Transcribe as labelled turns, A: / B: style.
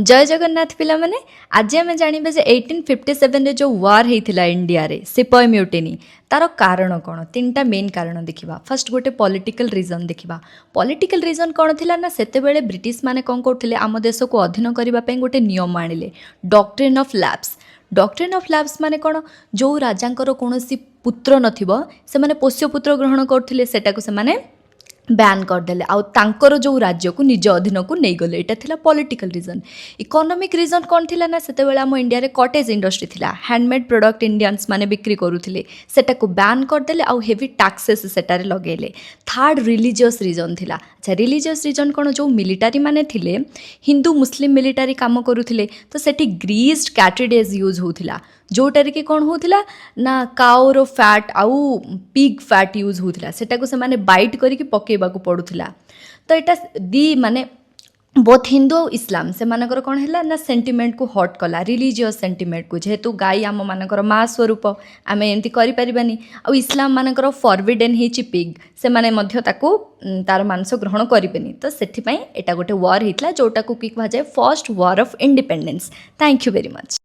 A: जय जगन्नाथ पिला माने आज आम जानवे 1857 रे जो वार होता इंडिया रे सिपाही म्यूटिनी तार कारण कौन तीन टा मेन कारण देखा। फर्स्ट गोटे पॉलिटिकल रीजन देखा। पॉलिटिकल रीजन कौन थिला ना सेतेबेले ब्रिटिश माने कौन करथिले आम देश को अधीन करने गोटे नियम आनिले doctrine of lapse. Doctrine of lapse माने कौन जो राजांकर कौनसी पुत्र नथिबो से माने पोष्य पुत्र ग्रहण करथिले सेटा को से माने बैन करदेले आउ तांकर जो राज्य को निज अधीन को नहीं गले। एटा थिला पॉलिटिकल रीजन। इकोनॉमिक रीजन कौन थिला ना सेतेबेले आम इंडिया रे कॉटेज इंडस्ट्री थिला हैंडमेड प्रोडक्ट इंडियंस माने बिक्री करूथिले सेटा को बैन करदेले आउ हेवी टैक्सेस सेटारे लगेले। थर्ड रिलीजियस रीजन थिला। अच्छा रिलीजियस रीजन कौन जो मिलिटारी माने थिले हिंदू मुस्लिम मिलिटारी काम करूथिले तो सेठी ग्रीस्ड कैटरिडेज यूज होथिला जोटारे कि कौन होथिला ना काउर फैट आउ पिग फैट यूज होथिला सेटा को से माने बाइट करिक पकेबाकू पड़ुथिला। तो एटा दी माने बोथ हिंदू और इस्लाम से मानकर कौन है ना सेंटिमेंट को हट कला रिलीजियस सेंटिमेंट को जेहेतु गाई आम मानकर माँ स्वरूप आम एमती करें आ इस्लाम मानकर फॉरबिडेन होची पिग से माने मध्य ताको तार मांस ग्रहण करें। तो से एटा गोटे वार होता जोटा को कि कहुए first war of independence. Thank you very much.